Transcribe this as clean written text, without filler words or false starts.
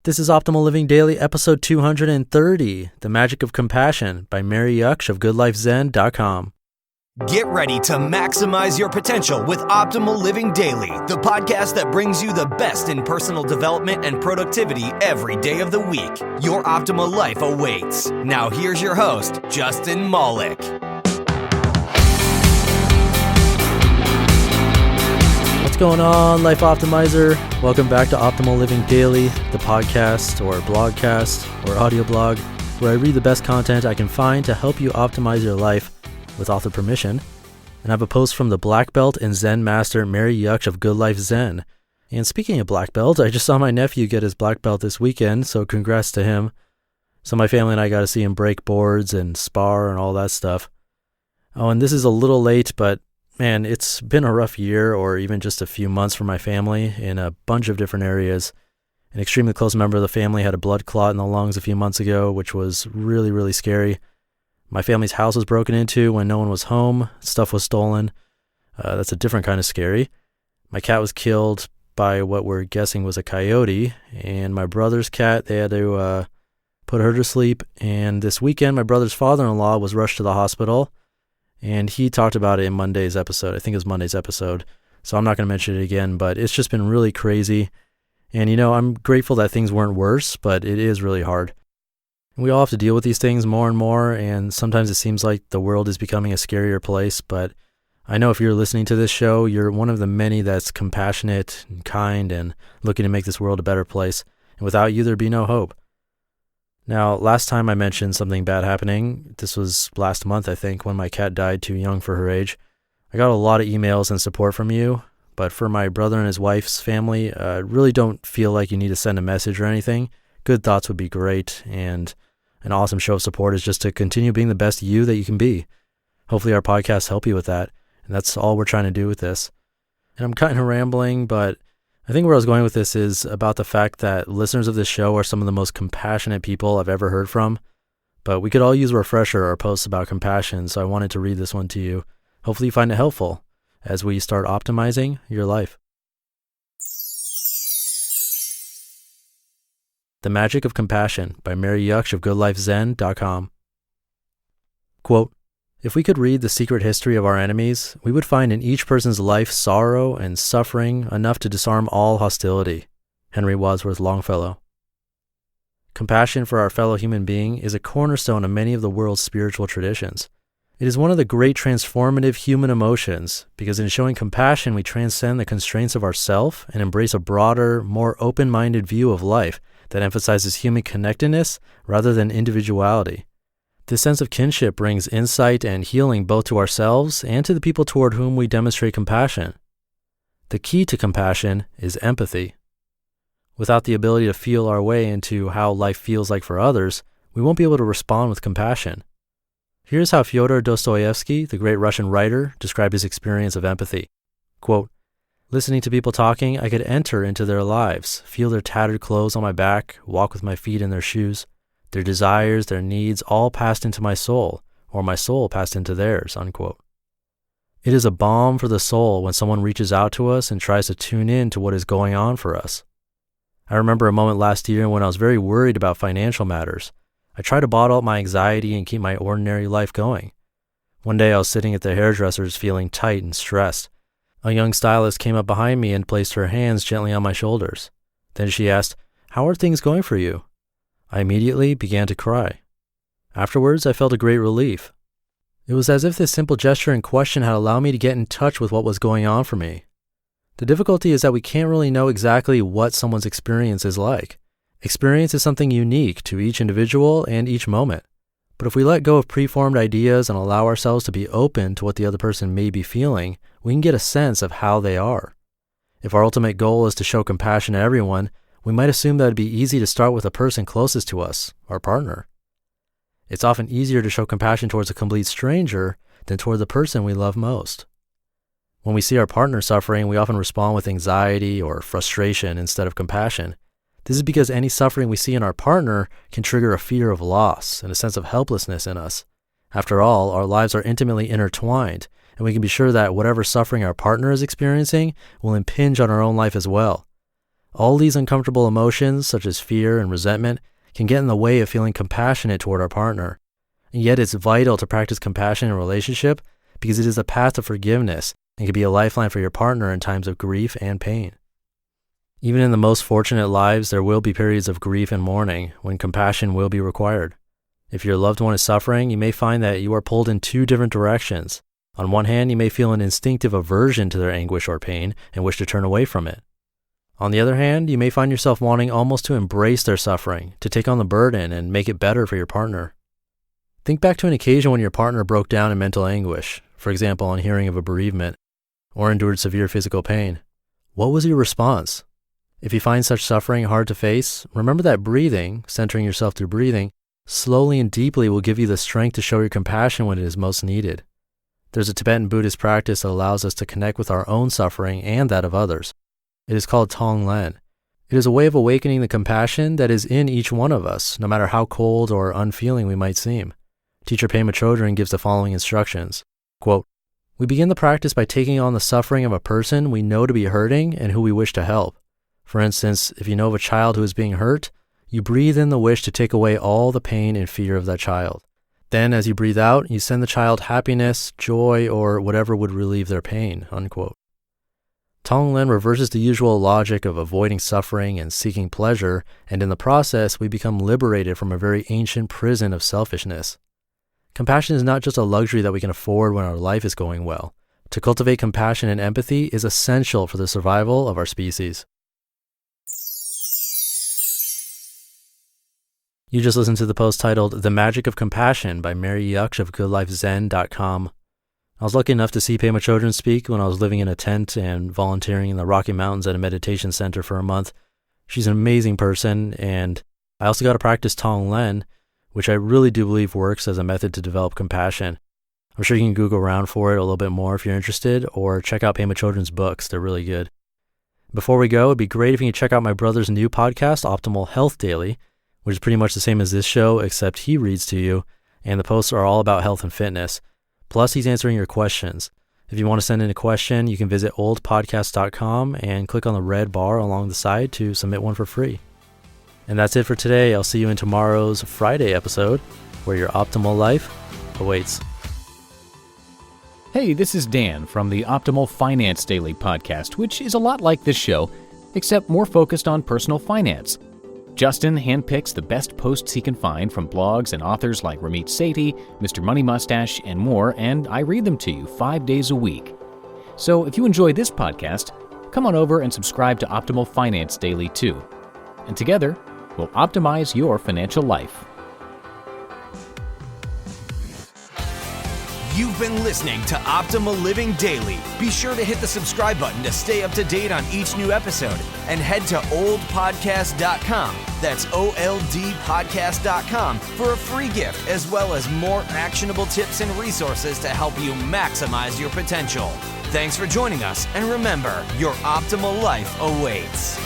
This is Optimal Living Daily, episode 230, The Magic of Compassion by Mary Jaksch of GoodLifeZen.com. Get ready to maximize your potential with Optimal Living Daily, the podcast that brings you the best in personal development and productivity every day of the week. Your optimal life awaits. Now here's your host, Justin Malik. What's going on, Life Optimizer? Welcome back to Optimal Living Daily, the podcast or blogcast or audio blog where I read the best content I can find to help you optimize your life with author permission. And I have a post from the Black Belt and Zen master Mary Jaksch of Good Life Zen. And speaking of Black Belt, I just saw my nephew get his Black Belt this weekend, so congrats to him. So my family and I got to see him break boards and spar and all that stuff. Oh, and this is a little late, but man, it's been a rough year or even just a few months for my family in a bunch of different areas. An extremely close member of the family had a blood clot in the lungs a few months ago, which was really, really scary. My family's house was broken into when no one was home. Stuff was stolen. That's a different kind of scary. My cat was killed by what we're guessing was a coyote. And my brother's cat, they had to put her to sleep. And this weekend, my brother's father-in-law was rushed to the hospital. And he talked about it in Monday's episode. I think it was Monday's episode. So I'm not going to mention it again, but it's just been really crazy. And, I'm grateful that things weren't worse, but it is really hard. We all have to deal with these things more and more, and sometimes it seems like the world is becoming a scarier place, but I know if you're listening to this show, you're one of the many that's compassionate and kind and looking to make this world a better place, and without you, there'd be no hope. Now, last time I mentioned something bad happening, this was last month, I think, when my cat died too young for her age. I got a lot of emails and support from you, but for my brother and his wife's family, really don't feel like you need to send a message or anything. Good thoughts would be great, and an awesome show of support is just to continue being the best you that you can be. Hopefully our podcasts help you with that, and that's all we're trying to do with this. And I'm kind of rambling, but I think where I was going with this is about the fact that listeners of this show are some of the most compassionate people I've ever heard from, but we could all use a refresher or posts about compassion, so I wanted to read this one to you. Hopefully you find it helpful as we start optimizing your life. The Magic of Compassion by Mary Jaksch of GoodLifeZen.com. Quote, "If we could read the secret history of our enemies, we would find in each person's life sorrow and suffering enough to disarm all hostility." Henry Wadsworth Longfellow. Compassion for our fellow human being is a cornerstone of many of the world's spiritual traditions. It is one of the great transformative human emotions because in showing compassion, we transcend the constraints of ourself and embrace a broader, more open-minded view of life that emphasizes human connectedness rather than individuality. This sense of kinship brings insight and healing both to ourselves and to the people toward whom we demonstrate compassion. The key to compassion is empathy. Without the ability to feel our way into how life feels like for others, we won't be able to respond with compassion. Here's how Fyodor Dostoevsky, the great Russian writer, described his experience of empathy. Quote, "Listening to people talking, I could enter into their lives, feel their tattered clothes on my back, walk with my feet in their shoes. Their desires, their needs, all passed into my soul, or my soul passed into theirs," unquote. It is a balm for the soul when someone reaches out to us and tries to tune in to what is going on for us. I remember a moment last year when I was very worried about financial matters. I tried to bottle up my anxiety and keep my ordinary life going. One day I was sitting at the hairdresser's feeling tight and stressed. A young stylist came up behind me and placed her hands gently on my shoulders. Then she asked, "How are things going for you?" I immediately began to cry. Afterwards, I felt a great relief. It was as if this simple gesture and question had allowed me to get in touch with what was going on for me. The difficulty is that we can't really know exactly what someone's experience is like. Experience is something unique to each individual and each moment. But if we let go of preformed ideas and allow ourselves to be open to what the other person may be feeling, we can get a sense of how they are. If our ultimate goal is to show compassion to everyone, we might assume that it'd be easy to start with the person closest to us, our partner. It's often easier to show compassion towards a complete stranger than toward the person we love most. When we see our partner suffering, we often respond with anxiety or frustration instead of compassion. This is because any suffering we see in our partner can trigger a fear of loss and a sense of helplessness in us. After all, our lives are intimately intertwined, and we can be sure that whatever suffering our partner is experiencing will impinge on our own life as well. All these uncomfortable emotions, such as fear and resentment, can get in the way of feeling compassionate toward our partner. And yet it's vital to practice compassion in a relationship because it is a path to forgiveness and can be a lifeline for your partner in times of grief and pain. Even in the most fortunate lives, there will be periods of grief and mourning when compassion will be required. If your loved one is suffering, you may find that you are pulled in two different directions. On one hand, you may feel an instinctive aversion to their anguish or pain and wish to turn away from it. On the other hand, you may find yourself wanting almost to embrace their suffering, to take on the burden and make it better for your partner. Think back to an occasion when your partner broke down in mental anguish, for example, on hearing of a bereavement, or endured severe physical pain. What was your response? If you find such suffering hard to face, remember that breathing, centering yourself through breathing, slowly and deeply will give you the strength to show your compassion when it is most needed. There's a Tibetan Buddhist practice that allows us to connect with our own suffering and that of others. It is called Tonglen. It is a way of awakening the compassion that is in each one of us, no matter how cold or unfeeling we might seem. Teacher Pema Chodron gives the following instructions. Quote, "We begin the practice by taking on the suffering of a person we know to be hurting and who we wish to help. For instance, if you know of a child who is being hurt, you breathe in the wish to take away all the pain and fear of that child. Then as you breathe out, you send the child happiness, joy, or whatever would relieve their pain." Unquote. Tonglen reverses the usual logic of avoiding suffering and seeking pleasure, and in the process, we become liberated from a very ancient prison of selfishness. Compassion is not just a luxury that we can afford when our life is going well. To cultivate compassion and empathy is essential for the survival of our species. You just listened to the post titled The Magic of Compassion by Mary Jaksch of GoodLifeZen.com. I was lucky enough to see Pema Chodron speak when I was living in a tent and volunteering in the Rocky Mountains at a meditation center for a month. She's an amazing person, and I also got to practice Tonglen, which I really do believe works as a method to develop compassion. I'm sure you can Google around for it a little bit more if you're interested, or check out Pema Chodron's books. They're really good. Before we go, it'd be great if you can check out my brother's new podcast, Optimal Health Daily, which is pretty much the same as this show, except he reads to you, and the posts are all about health and fitness. Plus, he's answering your questions. If you want to send in a question, you can visit oldpodcast.com and click on the red bar along the side to submit one for free. And that's it for today. I'll see you in tomorrow's Friday episode, where your optimal life awaits. Hey, this is Dan from the Optimal Finance Daily podcast, which is a lot like this show, except more focused on personal finance. Justin handpicks the best posts he can find from blogs and authors like Ramit Sethi, Mr. Money Mustache, and more, and I read them to you 5 days a week. So if you enjoy this podcast, come on over and subscribe to Optimal Finance Daily too. And together, we'll optimize your financial life. You've been listening to Optimal Living Daily. Be sure to hit the subscribe button to stay up to date on each new episode, and head to oldpodcast.com, that's OLDpodcast.com, for a free gift as well as more actionable tips and resources to help you maximize your potential. Thanks for joining us, and remember, your optimal life awaits.